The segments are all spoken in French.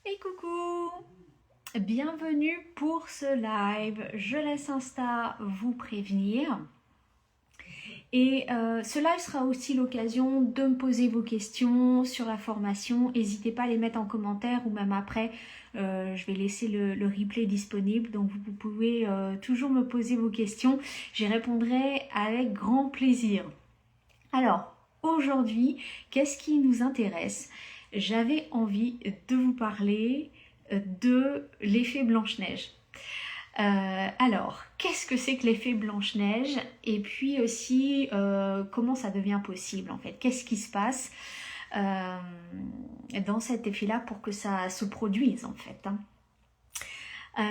Et coucou! Bienvenue pour ce live. Je laisse Insta vous prévenir. Et ce live sera aussi l'occasion de me poser vos questions sur la formation. N'hésitez pas à les mettre en commentaire ou même après, je vais laisser le replay disponible. Donc vous pouvez toujours me poser vos questions. J'y répondrai avec grand plaisir. Alors, aujourd'hui, qu'est-ce qui nous intéresse? J'avais envie de vous parler de l'effet Blanche-Neige. Alors, qu'est-ce que c'est que l'effet Blanche-Neige? Et puis aussi, comment ça devient possible en fait? Qu'est-ce qui se passe dans cet effet-là pour que ça se produise en fait, hein?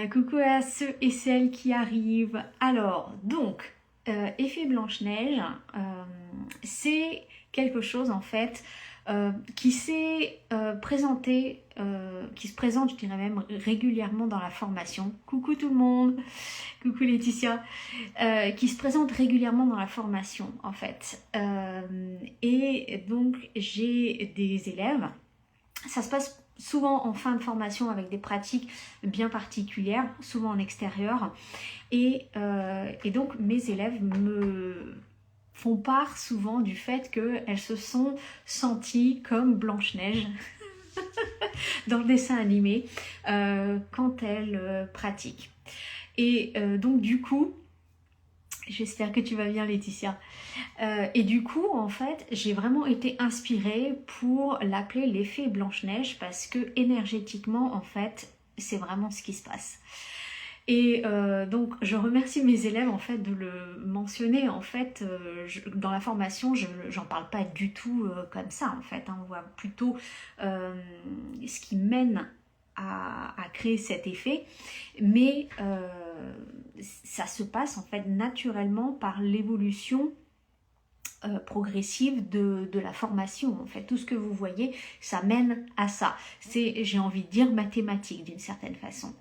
Coucou à ceux et celles qui arrivent. Alors, donc, effet Blanche-Neige, c'est quelque chose en fait qui s'est présenté, qui se présente, je dirais même régulièrement dans la formation. Coucou tout le monde, coucou Laetitia, qui se présente régulièrement dans la formation en fait. Et donc j'ai des élèves, ça se passe souvent en fin de formation avec des pratiques bien particulières, souvent en extérieur. Et donc mes élèves me font part souvent du fait qu'elles se sont senties comme Blanche-Neige dans le dessin animé quand elles pratiquent. Et donc du coup, j'espère que tu vas bien Laetitia. Et du coup, en fait, j'ai vraiment été inspirée pour l'appeler l'effet Blanche-Neige parce que énergétiquement, en fait, c'est vraiment ce qui se passe. Et donc je remercie mes élèves en fait de le mentionner. En fait, dans la formation, j'en parle pas du tout comme ça en fait, hein. On voit plutôt ce qui mène à créer cet effet, mais ça se passe en fait naturellement par l'évolution progressive de la formation. En fait, tout ce que vous voyez, ça mène à ça. C'est, j'ai envie de dire, mathématique d'une certaine façon.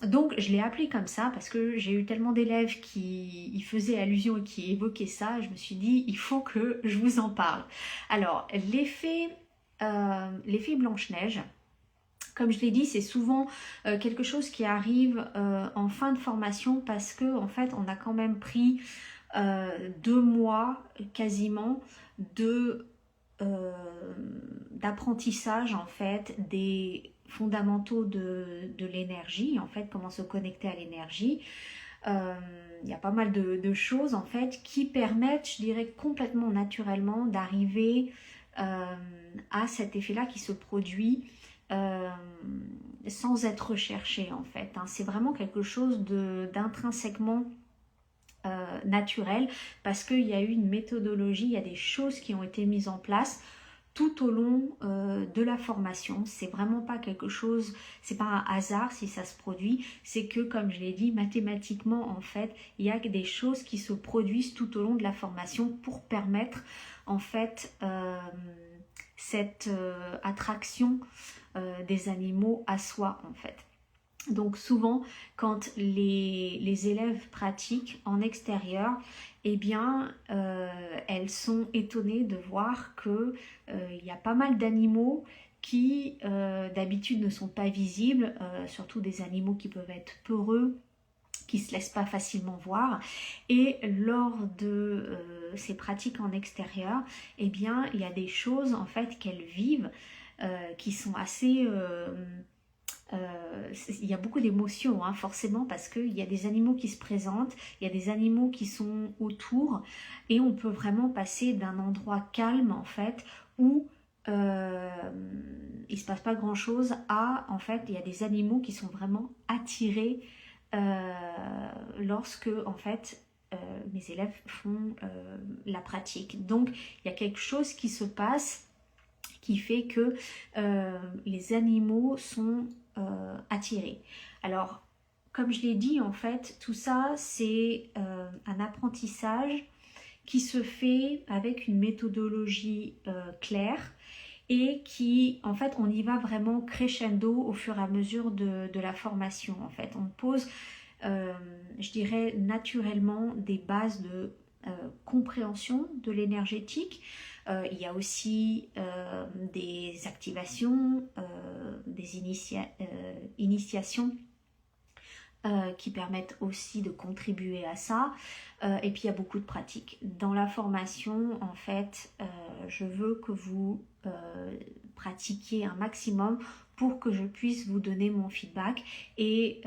Donc je l'ai appelé comme ça parce que j'ai eu tellement d'élèves qui y faisaient allusion et qui évoquaient ça, je me suis dit il faut que je vous en parle. Alors l'effet Blanche-Neige, comme je l'ai dit, c'est souvent quelque chose qui arrive en fin de formation parce que en fait on a quand même pris 2 mois quasiment d'apprentissage en fait des fondamentaux de l'énergie, en fait comment se connecter à l'énergie. Il y a pas mal de choses en fait qui permettent, je dirais complètement naturellement, d'arriver à cet effet là qui se produit sans être recherché en fait, hein. C'est vraiment quelque chose d'intrinsèquement naturel parce qu'il y a eu une méthodologie, il y a des choses qui ont été mises en place tout au long de la formation. C'est vraiment pas quelque chose, c'est pas un hasard si ça se produit, c'est que comme je l'ai dit, mathématiquement en fait, il y a des choses qui se produisent tout au long de la formation pour permettre en fait cette attraction des animaux à soi en fait. Donc souvent, quand les élèves pratiquent en extérieur, eh bien, elles sont étonnées de voir qu'il y a pas mal d'animaux qui d'habitude ne sont pas visibles, surtout des animaux qui peuvent être peureux, qui ne se laissent pas facilement voir. Et lors de ces pratiques en extérieur, eh bien, il y a des choses en fait qu'elles vivent qui sont assez... il y a beaucoup d'émotions hein, forcément parce qu'il y a des animaux qui se présentent, il y a des animaux qui sont autour et on peut vraiment passer d'un endroit calme en fait où il se passe pas grand chose à en fait il y a des animaux qui sont vraiment attirés lorsque en fait mes élèves font la pratique. Donc il y a quelque chose qui se passe qui fait que les animaux sont attirés. Alors, comme je l'ai dit, en fait, tout ça, c'est un apprentissage qui se fait avec une méthodologie claire et qui, en fait, on y va vraiment crescendo au fur et à mesure de la formation. En fait, on pose, je dirais, naturellement des bases de compréhension de l'énergétique, Il y a aussi des activations, des initiations qui permettent aussi de contribuer à ça. Et puis il y a beaucoup de pratiques. Dans la formation, en fait, je veux que vous pratiquiez un maximum pour que je puisse vous donner mon feedback. Et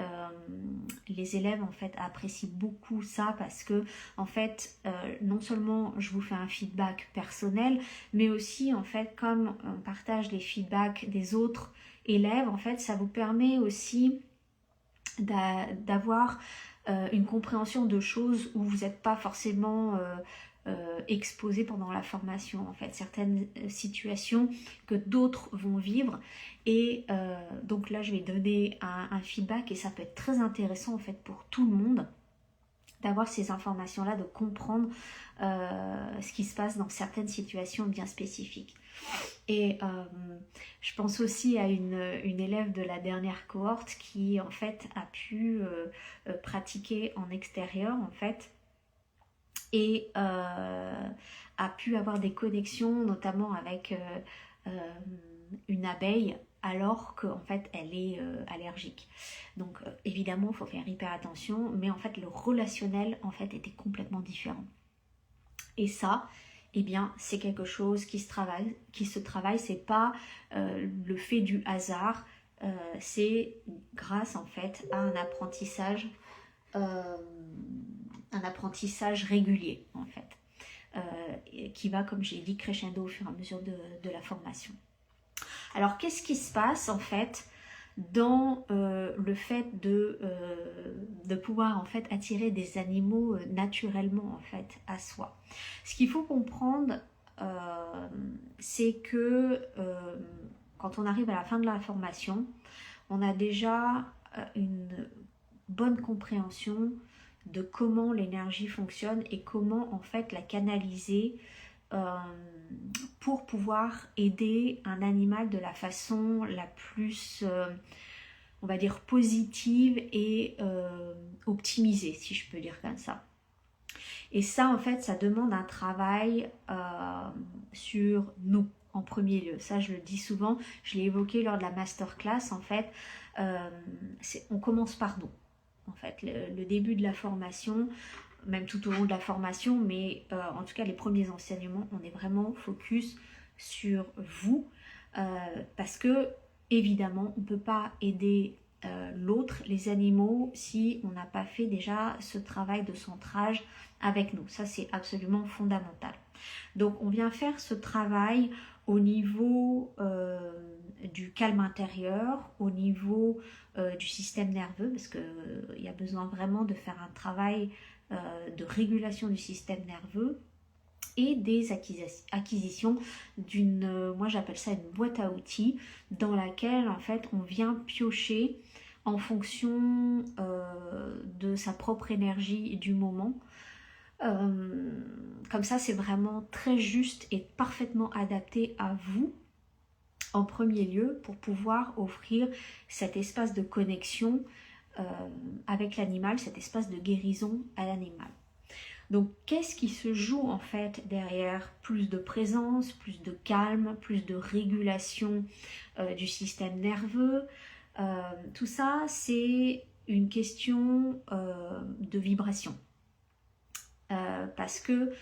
les élèves, en fait, apprécient beaucoup ça parce que, en fait, non seulement je vous fais un feedback personnel, mais aussi, en fait, comme on partage les feedbacks des autres élèves, en fait, ça vous permet aussi d'avoir une compréhension de choses où vous n'êtes pas forcément exposé pendant la formation, en fait, certaines situations que d'autres vont vivre. Et donc là, je vais donner un feedback et ça peut être très intéressant, en fait, pour tout le monde d'avoir ces informations-là, de comprendre ce qui se passe dans certaines situations bien spécifiques. Et je pense aussi à une élève de la dernière cohorte qui en fait a pu pratiquer en extérieur en fait et a pu avoir des connexions notamment avec une abeille alors qu'en fait elle est allergique. Donc évidemment il faut faire hyper attention, mais en fait le relationnel en fait était complètement différent. Et ça, eh bien, c'est quelque chose qui se travaille, c'est pas le fait du hasard, c'est grâce en fait à un apprentissage régulier en fait, qui va, comme j'ai dit, crescendo au fur et à mesure de la formation. Alors, qu'est-ce qui se passe en fait dans le fait de pouvoir en fait attirer des animaux naturellement en fait à soi. Ce qu'il faut comprendre, c'est que quand on arrive à la fin de la formation, on a déjà une bonne compréhension de comment l'énergie fonctionne et comment en fait la canaliser pour pouvoir aider un animal de la façon la plus, on va dire, positive et optimisée, si je peux dire comme ça. Et ça, en fait, ça demande un travail sur nous, en premier lieu. Ça, je le dis souvent, je l'ai évoqué lors de la masterclass, en fait, on commence par nous. En fait, le début de la formation, même tout au long de la formation, mais en tout cas les premiers enseignements, on est vraiment focus sur vous, parce que évidemment on ne peut pas aider l'autre, les animaux, si on n'a pas fait déjà ce travail de centrage avec nous. Ça, c'est absolument fondamental. Donc on vient faire ce travail au niveau du calme intérieur, au niveau du système nerveux, parce qu'il y a besoin vraiment de faire un travail de régulation du système nerveux et des acquisitions d'une, moi j'appelle ça une boîte à outils, dans laquelle en fait on vient piocher en fonction de sa propre énergie du moment. Comme ça, c'est vraiment très juste et parfaitement adapté à vous en premier lieu pour pouvoir offrir cet espace de connexion avec l'animal, cet espace de guérison à l'animal. Donc, qu'est-ce qui se joue en fait derrière plus de présence, plus de calme, plus de régulation du système nerveux? Tout ça, c'est une question de vibration. Parce que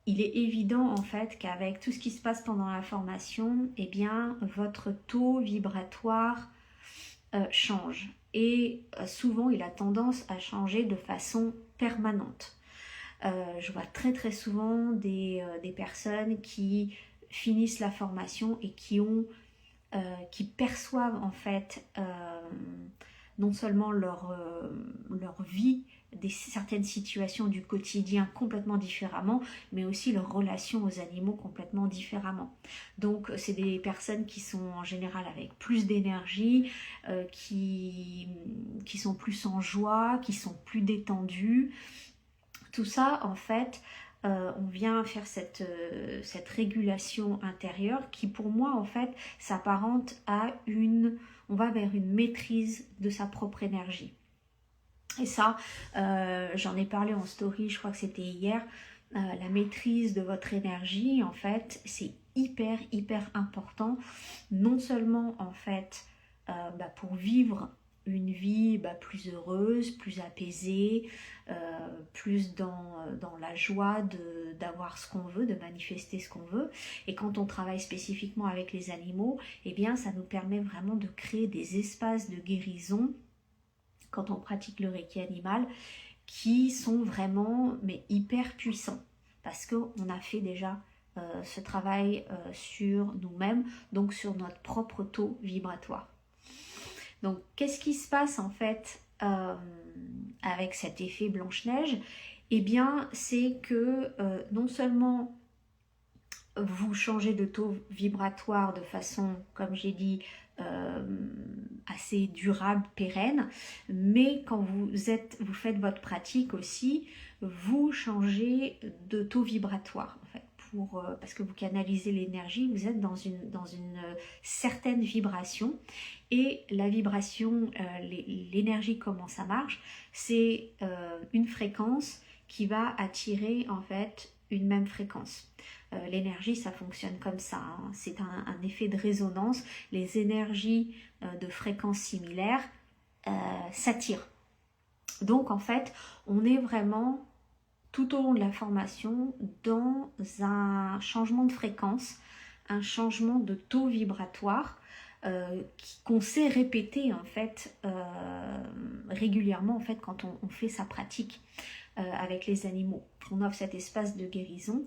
il est évident en fait qu'avec tout ce qui se passe pendant la formation, eh bien votre taux vibratoire change. Et souvent il a tendance à changer de façon permanente. Je vois très souvent des personnes qui finissent la formation et qui perçoivent en fait non seulement leur vie, certaines situations du quotidien complètement différemment, mais aussi leur relation aux animaux complètement différemment. Donc c'est des personnes qui sont en général avec plus d'énergie, qui sont plus en joie, qui sont plus détendues. Tout ça en fait, on vient faire cette régulation intérieure qui pour moi en fait s'apparente à on va vers une maîtrise de sa propre énergie. Et ça, j'en ai parlé en story, je crois que c'était hier, la maîtrise de votre énergie, en fait, c'est hyper important, non seulement en fait pour vivre une vie plus heureuse, plus apaisée, plus dans la joie d'avoir ce qu'on veut, de manifester ce qu'on veut. Et quand on travaille spécifiquement avec les animaux, eh bien ça nous permet vraiment de créer des espaces de guérison quand on pratique le Reiki animal, qui sont vraiment hyper puissants, parce qu'on a fait déjà ce travail sur nous-mêmes, donc sur notre propre taux vibratoire. Donc qu'est-ce qui se passe en fait avec cet effet Blanche-Neige? Eh bien c'est que non seulement vous changez de taux vibratoire de façon, comme j'ai dit, assez durable, pérenne, mais quand vous faites votre pratique aussi, vous changez de taux vibratoire en fait, parce que vous canalisez l'énergie, vous êtes dans une certaine vibration, et la vibration, l'énergie, comment ça marche, c'est une fréquence qui va attirer en fait une même fréquence. L'énergie, ça fonctionne comme ça, hein. C'est un effet de résonance. Les énergies de fréquences similaires s'attirent. Donc en fait, on est vraiment tout au long de la formation dans un changement de fréquence, un changement de taux vibratoire qu'on sait répéter en fait régulièrement en fait quand on fait sa pratique avec les animaux. On offre cet espace de guérison.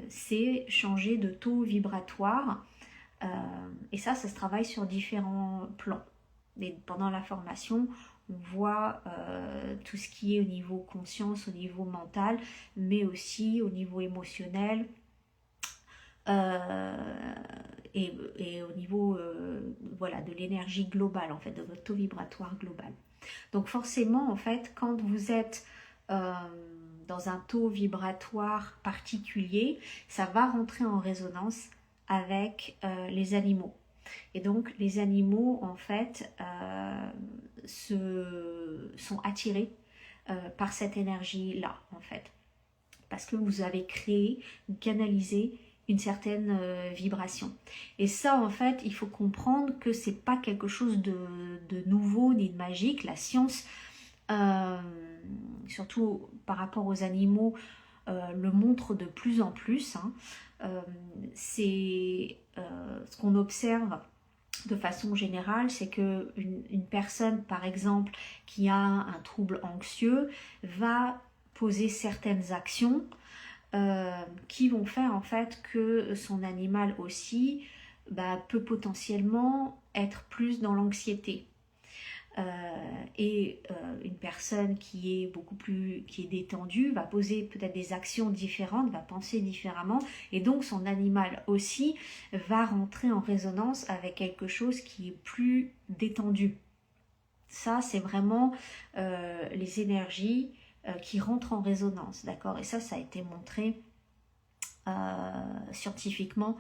C'est changer de taux vibratoire et ça se travaille sur différents plans. Et pendant la formation, on voit tout ce qui est au niveau conscience, au niveau mental, mais aussi au niveau émotionnel et au niveau voilà, de l'énergie globale, en fait, de votre taux vibratoire global. Donc forcément, en fait, quand vous êtes dans un taux vibratoire particulier, ça va rentrer en résonance avec les animaux. Et donc les animaux en fait sont attirés par cette énergie là en fait, parce que vous avez créé, vous canalisez une certaine vibration. Et ça en fait, il faut comprendre que c'est pas quelque chose de nouveau ni de magique. La science surtout par rapport aux animaux, le montre de plus en plus. Hein. C'est ce qu'on observe de façon générale, c'est que une personne, par exemple, qui a un trouble anxieux, va poser certaines actions qui vont faire en fait que son animal aussi peut potentiellement être plus dans l'anxiété. Une personne qui est détendue va poser peut-être des actions différentes, va penser différemment, et donc son animal aussi va rentrer en résonance avec quelque chose qui est plus détendu. Ça, c'est vraiment les énergies qui rentrent en résonance, d'accord? Et ça a été montré scientifiquement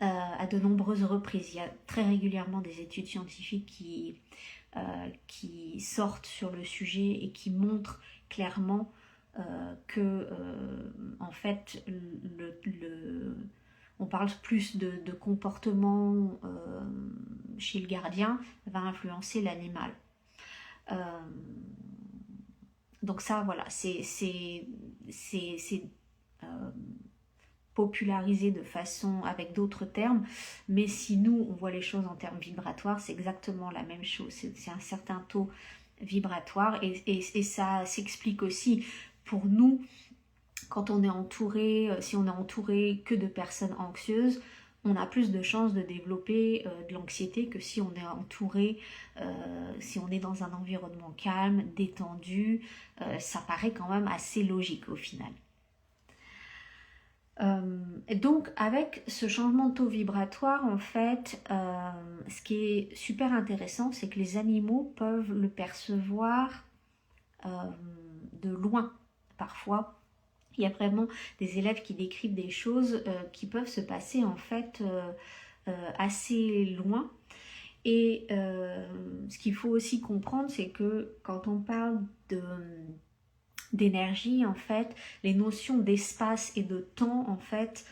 à de nombreuses reprises. Il y a très régulièrement des études scientifiques qui sortent sur le sujet et qui montrent clairement que en fait on parle plus de comportement chez le gardien va influencer l'animal. Donc ça voilà, c'est popularisé de façon avec d'autres termes, mais si nous on voit les choses en termes vibratoires, c'est exactement la même chose. C'est un certain taux vibratoire et ça s'explique aussi pour nous quand on est entouré, si on est entouré que de personnes anxieuses, on a plus de chances de développer de l'anxiété que si on est entouré, si on est dans un environnement calme, détendu. Ça paraît quand même assez logique au final. Donc avec ce changement de taux vibratoire en fait, ce qui est super intéressant, c'est que les animaux peuvent le percevoir de loin. Parfois il y a vraiment des élèves qui décrivent des choses qui peuvent se passer en fait assez loin. Et ce qu'il faut aussi comprendre, c'est que quand on parle d'énergie, en fait, les notions d'espace et de temps, en fait,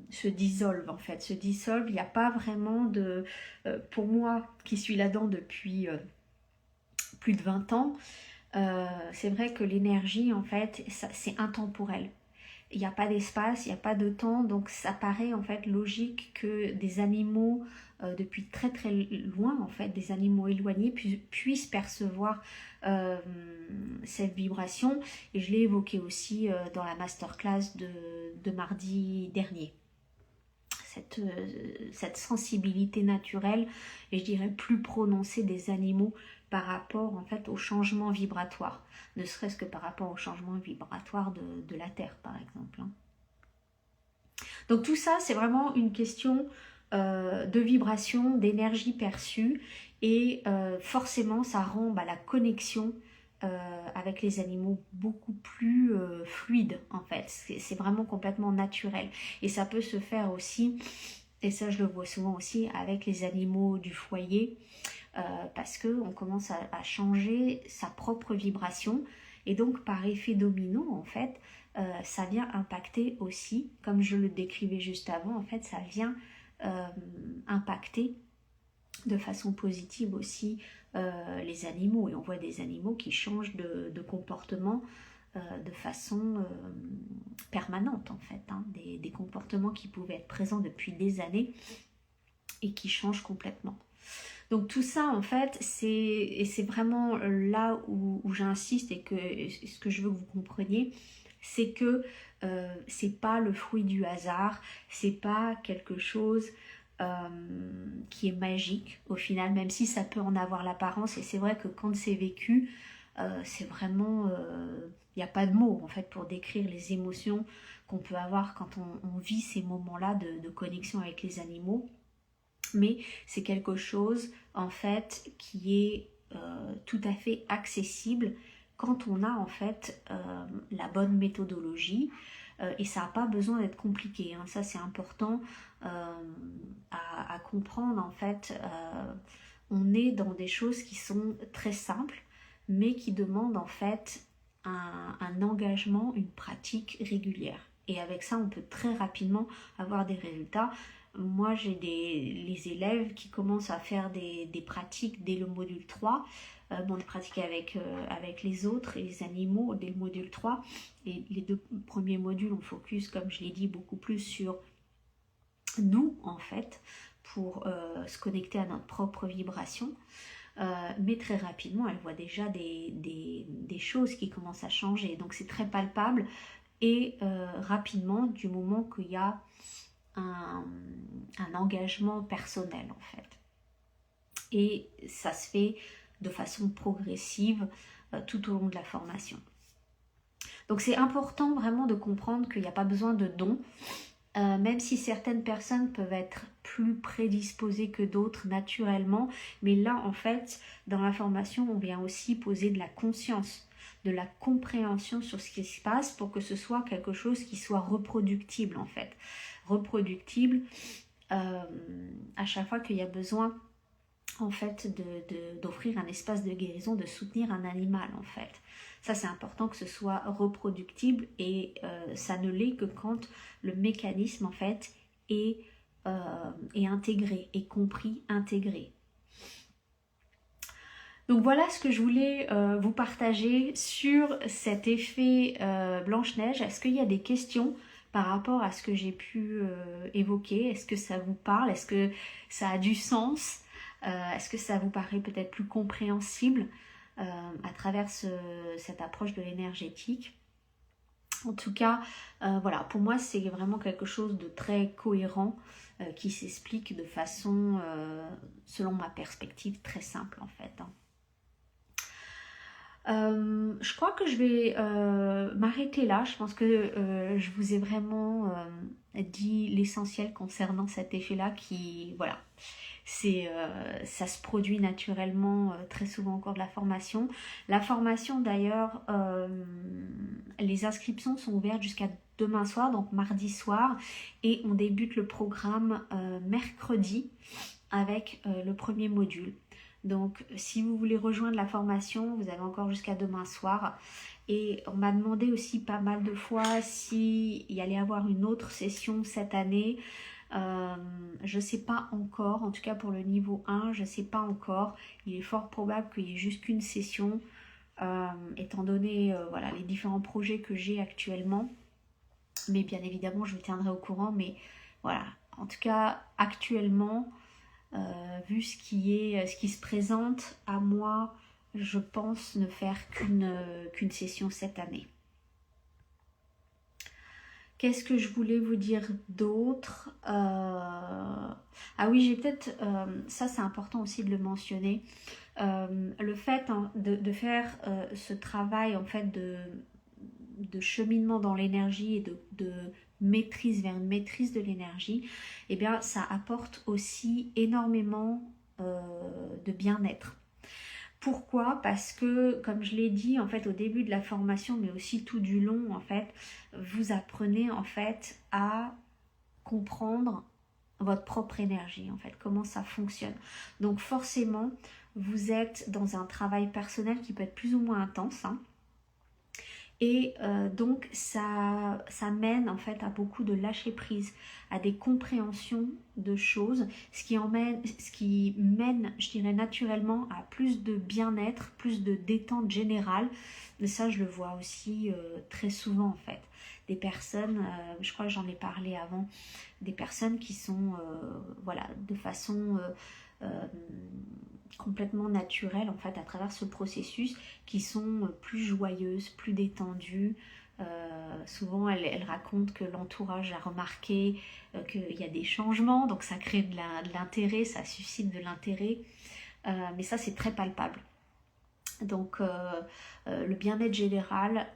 se dissolvent, en fait, se dissolvent. Il n'y a pas vraiment de... pour moi, qui suis là-dedans depuis plus de 20 ans, c'est vrai que l'énergie, en fait, c'est intemporel. Il n'y a pas d'espace, il n'y a pas de temps, donc ça paraît en fait logique que des animaux depuis très très loin, en fait, des animaux éloignés puissent percevoir cette vibration. Et je l'ai évoqué aussi dans la masterclass de mardi dernier. Cette sensibilité naturelle, et je dirais plus prononcée des animaux par rapport en fait au changement vibratoire, ne serait-ce que par rapport au changement vibratoire de la Terre par exemple. Donc tout ça c'est vraiment une question de vibration, d'énergie perçue, et forcément ça rend la connexion avec les animaux beaucoup plus fluide en fait. C'est vraiment complètement naturel, et ça peut se faire aussi, et ça je le vois souvent aussi avec les animaux du foyer, parce qu'on commence à changer sa propre vibration, et donc par effet domino en fait ça vient impacter aussi, comme je le décrivais juste avant, en fait ça vient impacter de façon positive aussi les animaux, et on voit des animaux qui changent de comportement de façon permanente en fait, hein, des comportements qui pouvaient être présents depuis des années et qui changent complètement. Donc tout ça en fait, c'est vraiment là où j'insiste, et ce que je veux que vous compreniez, c'est que c'est pas le fruit du hasard, c'est pas quelque chose qui est magique au final, même si ça peut en avoir l'apparence. Et c'est vrai que quand c'est vécu, c'est vraiment, il n'y a pas de mots en fait pour décrire les émotions qu'on peut avoir quand on vit ces moments-là de connexion avec les animaux. Mais c'est quelque chose en fait qui est tout à fait accessible quand on a en fait la bonne méthodologie, et ça n'a pas besoin d'être compliqué, hein. Ça c'est important à comprendre en fait. On est dans des choses qui sont très simples mais qui demandent en fait un engagement, une pratique régulière, et avec ça on peut très rapidement avoir des résultats. Moi j'ai les élèves qui commencent à faire des pratiques dès le module 3, des pratiques avec les autres et les animaux dès le module 3, et les 2 premiers modules on focus, comme je l'ai dit, beaucoup plus sur nous en fait, pour se connecter à notre propre vibration. Mais très rapidement elle voit déjà des choses qui commencent à changer, donc c'est très palpable, et rapidement, du moment qu'il y a un engagement personnel en fait, et ça se fait de façon progressive tout au long de la formation. Donc c'est important vraiment de comprendre qu'il n'y a pas besoin de dons, même si certaines personnes peuvent être plus prédisposées que d'autres naturellement, mais là en fait dans la formation on vient aussi poser de la conscience, de la compréhension sur ce qui se passe, pour que ce soit quelque chose qui soit reproductible en fait, reproductible à chaque fois qu'il y a besoin en fait d'offrir un espace de guérison, de soutenir un animal en fait. Ça c'est important que ce soit reproductible, et ça ne l'est que quand le mécanisme en fait est intégré, est compris, intégré. Donc voilà ce que je voulais vous partager sur cet effet Blanche-Neige. Est-ce qu'il y a des questions par rapport à ce que j'ai pu évoquer? Est-ce que ça vous parle? Est-ce que ça a du sens? Est-ce que ça vous paraît peut-être plus compréhensible à travers cette approche de l'énergétique? En tout cas, voilà, pour moi c'est vraiment quelque chose de très cohérent qui s'explique de façon, selon ma perspective, très simple en fait, hein. Je crois que je vais m'arrêter là. Je pense que je vous ai vraiment dit l'essentiel concernant cet effet-là, qui, voilà, ça se produit naturellement très souvent au cours de la formation. La formation d'ailleurs, les inscriptions sont ouvertes jusqu'à demain soir, donc mardi soir, et on débute le programme mercredi avec le premier module. Donc si vous voulez rejoindre la formation, vous avez encore jusqu'à demain soir. Et on m'a demandé aussi pas mal de fois s'il y allait avoir une autre session cette année. Je ne sais pas encore, en tout cas pour le niveau 1, je ne sais pas encore. Il est fort probable qu'il y ait juste qu'une session, étant donné voilà, les différents projets que j'ai actuellement. Mais bien évidemment, je vous tiendrai au courant. Mais voilà, en tout cas, actuellement, vu ce qui se présente à moi, je pense ne faire qu'une session cette année. Qu'est-ce que je voulais vous dire d'autre? Ah oui, j'ai peut-être... ça, c'est important aussi de le mentionner. Le fait de faire ce travail, en fait, de cheminement dans l'énergie et de maîtrise vers une maîtrise de l'énergie, eh bien, ça apporte aussi énormément de bien-être. Pourquoi? Parce que, comme je l'ai dit, en fait, au début de la formation, mais aussi tout du long, en fait, vous apprenez, en fait, à comprendre votre propre énergie, en fait, comment ça fonctionne. Donc, forcément, vous êtes dans un travail personnel qui peut être plus ou moins intense, hein. Et donc ça mène en fait à beaucoup de lâcher prise, à des compréhensions de choses, ce qui mène, je dirais naturellement, à plus de bien-être, plus de détente générale. Et ça, je le vois aussi très souvent en fait. Des personnes, je crois que j'en ai parlé avant, des personnes qui sont voilà, de façon complètement naturelle en fait à travers ce processus, qui sont plus joyeuses, plus détendues. Souvent elles racontent que l'entourage a remarqué qu'il y a des changements, donc ça crée de l'intérêt, ça suscite de l'intérêt, mais ça c'est très palpable. Donc le bien-être général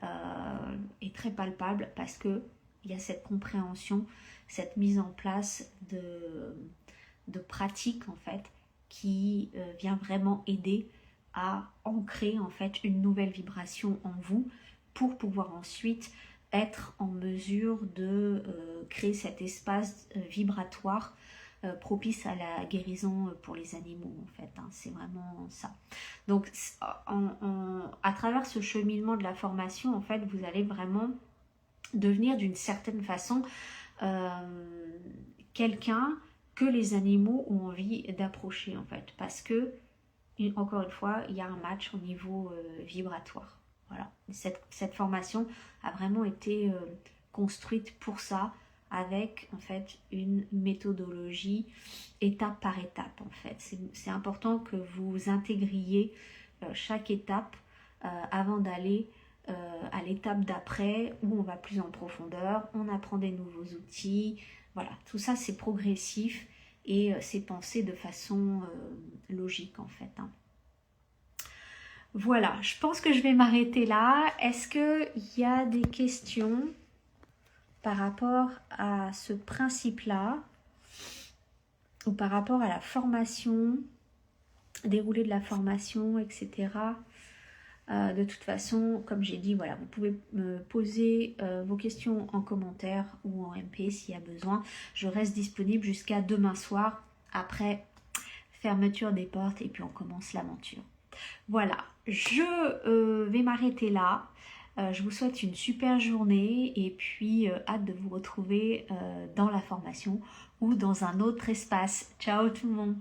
est très palpable parce que il y a cette compréhension, cette mise en place de pratiques en fait qui vient vraiment aider à ancrer en fait une nouvelle vibration en vous pour pouvoir ensuite être en mesure de créer cet espace vibratoire propice à la guérison pour les animaux en fait, hein, c'est vraiment ça. Donc à travers ce cheminement de la formation en fait, vous allez vraiment devenir d'une certaine façon quelqu'un que les animaux ont envie d'approcher en fait, parce que encore une fois il y a un match au niveau vibratoire. Voilà, cette formation a vraiment été construite pour ça, avec en fait une méthodologie étape par étape en fait. C'est important que vous intégriez chaque étape avant d'aller à l'étape d'après, où on va plus en profondeur, on apprend des nouveaux outils. Voilà, tout ça c'est progressif et c'est pensé de façon logique en fait, hein. Voilà, je pense que je vais m'arrêter là. Est-ce qu'il y a des questions par rapport à ce principe-là, ou par rapport à la formation, déroulé de la formation, etc. De toute façon, comme j'ai dit, voilà, vous pouvez me poser vos questions en commentaire ou en MP s'il y a besoin. Je reste disponible jusqu'à demain soir, après fermeture des portes, et puis on commence l'aventure. Voilà, je vais m'arrêter là. Je vous souhaite une super journée et puis hâte de vous retrouver dans la formation ou dans un autre espace. Ciao tout le monde!